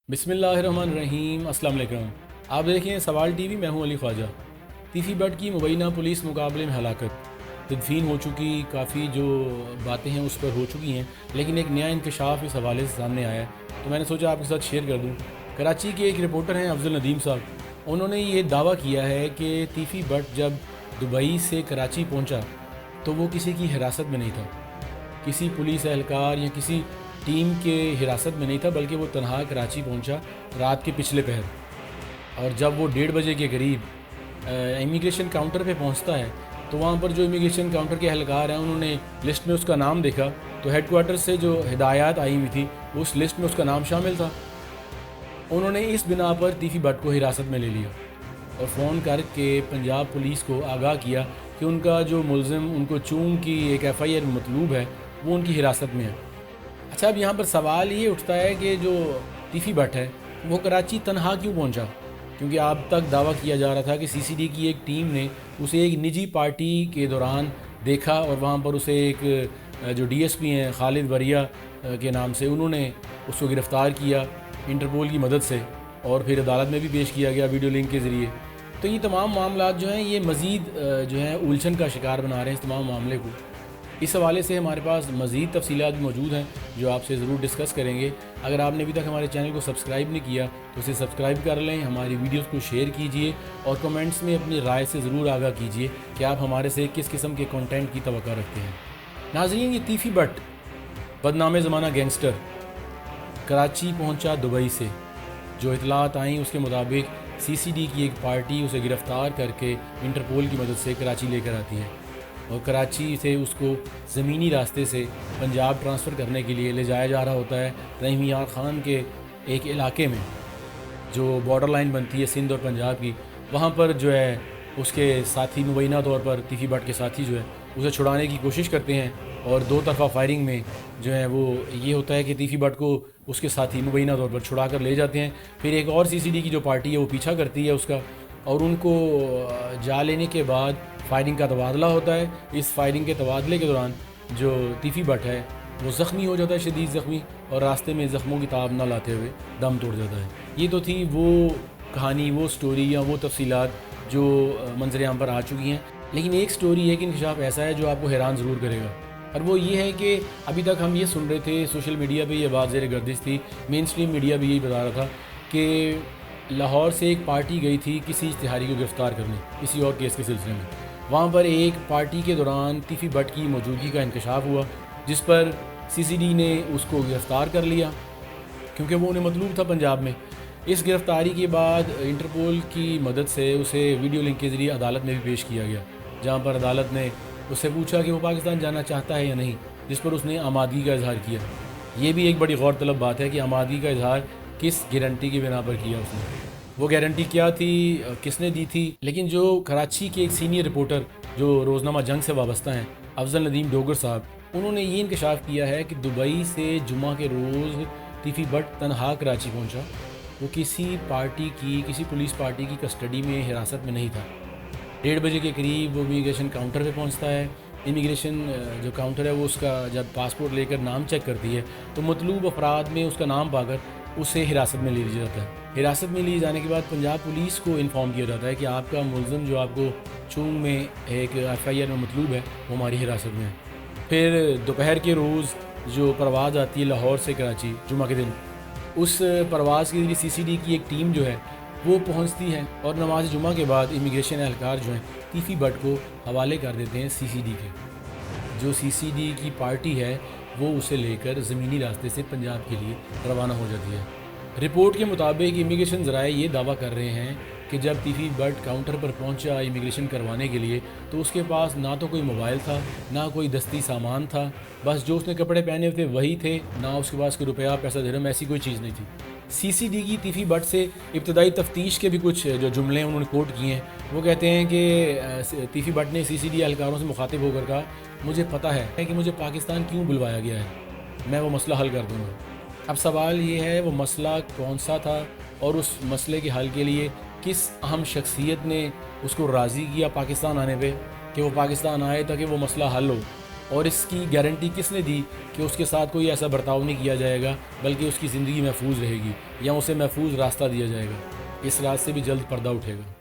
بسم اللہ الرحمن الرحیم۔ السلام علیکم، آپ دیکھیں سوال ٹی وی، میں ہوں علی خواجہ۔ تیفی بٹ کی مبینہ پولیس مقابلے میں ہلاکت، تدفین ہو چکی، کافی جو باتیں ہیں اس پر ہو چکی ہیں، لیکن ایک نیا انکشاف اس حوالے سے سامنے آیا ہے تو میں نے سوچا آپ کے ساتھ شیئر کر دوں۔ کراچی کے ایک رپورٹر ہیں افضل ندیم صاحب، انہوں نے یہ دعویٰ کیا ہے کہ تیفی بٹ جب دبئی سے کراچی پہنچا تو وہ کسی کی حراست میں نہیں تھا، کسی پولیس اہلکار یا کسی ٹیم کے حراست میں نہیں تھا، بلکہ وہ تنہا کراچی پہنچا رات کے پچھلے پہر، اور جب وہ 1:30 بجے کے قریب امیگریشن کاؤنٹر پہ پہنچتا ہے تو وہاں پر جو امیگریشن کاؤنٹر کے اہلکار ہیں انہوں نے لسٹ میں اس کا نام دیکھا تو ہیڈ کوارٹر سے جو ہدایات آئی ہوئی تھی اس لسٹ میں اس کا نام شامل تھا۔ انہوں نے اس بنا پر تیفی بٹ کو حراست میں لے لیا اور فون کر کے پنجاب پولیس کو آگاہ کیا کہ ان کا جو ملزم ان کو چون کی ایک FIR مطلوب ہے وہ ان کی حراست میں ہے۔ اچھا، اب یہاں پر سوال یہ اٹھتا ہے کہ جو تیفی بٹ ہے وہ کراچی تنہا کیوں پہنچا؟ کیونکہ اب تک دعویٰ کیا جا رہا تھا کہ CCD کی ایک ٹیم نے اسے ایک نجی پارٹی کے دوران دیکھا اور وہاں پر اسے ایک جو DSP ہیں خالد وریا کے نام سے، انہوں نے اس کو گرفتار کیا انٹرپول کی مدد سے اور پھر عدالت میں بھی پیش کیا گیا ویڈیو لنک کے ذریعے۔ تو یہ تمام معاملات جو ہیں یہ مزید جو ہیں الجھن کا شکار بنا رہے ہیں اس تمام معاملے کو۔ اس حوالے سے ہمارے پاس مزید تفصیلات بھی موجود ہیں جو آپ سے ضرور ڈسکس کریں گے۔ اگر آپ نے ابھی تک ہمارے چینل کو سبسکرائب نہیں کیا تو اسے سبسکرائب کر لیں، ہماری ویڈیوز کو شیئر کیجئے اور کمنٹس میں اپنی رائے سے ضرور آگاہ کیجئے کہ آپ ہمارے سے کس قسم کے کنٹینٹ کی توقع رکھتے ہیں۔ ناظرین، یہ تیفی بٹ بدنام زمانہ گینگسٹر کراچی پہنچا دبئی سے۔ جو اطلاعات آئیں اس کے مطابق CCD کی ایک پارٹی اسے گرفتار کر کے انٹرپول کی مدد سے کراچی لے کر آتی ہے اور کراچی سے اس کو زمینی راستے سے پنجاب ٹرانسفر کرنے کے لیے لے جایا جا رہا ہوتا ہے رحیم یار خان کے ایک علاقے میں جو بارڈر لائن بنتی ہے سندھ اور پنجاب کی۔ وہاں پر جو ہے اس کے ساتھی مبینہ طور پر تیفی بٹ کے ساتھی جو ہے اسے چھڑانے کی کوشش کرتے ہیں اور دو طرفہ فائرنگ میں جو ہے وہ یہ ہوتا ہے کہ تیفی بٹ کو اس کے ساتھی مبینہ طور پر چھڑا کر لے جاتے ہیں۔ پھر ایک اور CCD کی جو پارٹی ہے وہ پیچھا کرتی ہے اس کا اور ان کو جا لینے کے بعد فائرنگ کا تبادلہ ہوتا ہے۔ اس فائرنگ کے تبادلے کے دوران جو تیفی بٹ ہے وہ زخمی ہو جاتا ہے، شدید زخمی، اور راستے میں زخموں کی تاب نہ لاتے ہوئے دم توڑ جاتا ہے۔ یہ تو تھی وہ کہانی، وہ سٹوری یا وہ تفصیلات جو منظر عام پر آ چکی ہیں، لیکن ایک سٹوری، ایک انکشاف ایسا ہے جو آپ کو حیران ضرور کرے گا، اور وہ یہ ہے کہ ابھی تک ہم یہ سن رہے تھے، سوشل میڈیا پہ یہ بات زیر گردش تھی، مین سٹریم میڈیا بھی یہی بتا رہا تھا کہ لاہور سے ایک پارٹی گئی تھی کسی اشتہاری کو گرفتار کرنے کسی اور کیس کے سلسلے میں۔ وہاں پر ایک پارٹی کے دوران تیفی بٹ کی موجودگی کا انکشاف ہوا جس پر CCD نے اس کو گرفتار کر لیا کیونکہ وہ انہیں مطلوب تھا پنجاب میں۔ اس گرفتاری کے بعد انٹرپول کی مدد سے اسے ویڈیو لنک کے ذریعے عدالت میں بھی پیش کیا گیا، جہاں پر عدالت نے اس سے پوچھا کہ وہ پاکستان جانا چاہتا ہے یا نہیں، جس پر اس نے آمادگی کا اظہار کیا۔ یہ بھی ایک بڑی غور طلب بات ہے کہ آمادگی کا اظہار کس گارنٹی کی بنا پر کیا اس نے، وہ گارنٹی کیا تھی، کس نے دی تھی۔ لیکن جو کراچی کے ایک سینئر رپورٹر جو روزنامہ جنگ سے وابستہ ہیں، افضل ندیم ڈوگر صاحب، انہوں نے یہ انکشاف کیا ہے کہ دبئی سے جمعہ کے روز تیفی بٹ تنہا کراچی پہنچا، وہ کسی پولیس پارٹی کی کسٹڈی میں حراست میں نہیں تھا۔ 1:30 بجے کے قریب وہ امیگریشن کاؤنٹر پہ پہنچتا ہے۔ امیگریشن جو کاؤنٹر ہے وہ اس کا جب پاسپورٹ لے کر نام چیک کرتی ہے تو مطلوب افراد میں اس کا نام پا کر اسے حراست میں لے لیا جاتا ہے۔ حراست میں لیے جانے کے بعد پنجاب پولیس کو انفارم کیا جاتا ہے کہ آپ کا ملزم جو آپ کو چونگ میں ایک FIR میں مطلوب ہے وہ ہماری حراست میں ہے۔ پھر دوپہر کے روز جو پرواز آتی ہے لاہور سے کراچی جمعہ کے دن، اس پرواز کے ذریعے CCD کی ایک ٹیم جو ہے وہ پہنچتی ہے اور نماز جمعہ کے بعد امیگریشن اہلکار جو ہیں تیفی بٹ کو حوالے کر دیتے ہیں CCD کے۔ جو CCD کی پارٹی ہے وہ اسے لے کر زمینی راستے سے پنجاب کے لیے روانہ ہو جاتی ہے۔ رپورٹ کے مطابق امیگریشن ذرائع یہ دعویٰ کر رہے ہیں کہ جب تیفی بٹ کاؤنٹر پر پہنچا امیگریشن کروانے کے لیے تو اس کے پاس نہ تو کوئی موبائل تھا، نہ کوئی دستی سامان تھا، بس جو اس نے کپڑے پہنے ہوئے تھے وہی تھے، نہ اس کے پاس کوئی روپیہ پیسہ درہم ایسی کوئی چیز نہیں تھی۔ CCD کی تیفی بٹ سے ابتدائی تفتیش کے بھی کچھ جو جملے انہوں نے کوٹ کیے ہیں، وہ کہتے ہیں کہ تیفی بٹ نے CCD اہلکاروں سے مخاطب ہو کر کہا، مجھے پتہ ہے کہ مجھے پاکستان کیوں بلوایا گیا ہے، میں وہ مسئلہ حل کر دوں گا۔ اب سوال یہ ہے وہ مسئلہ کون سا تھا اور اس مسئلے کے حل کے لیے کس اہم شخصیت نے اس کو راضی کیا پاکستان آنے پہ کہ وہ پاکستان آئے تاکہ وہ مسئلہ حل ہو۔ اور اس کی گارنٹی کس نے دی کہ اس کے ساتھ کوئی ایسا برتاؤ نہیں کیا جائے گا بلکہ اس کی زندگی محفوظ رہے گی یا اسے محفوظ راستہ دیا جائے گا؟ اس راز سے بھی جلد پردہ اٹھے گا۔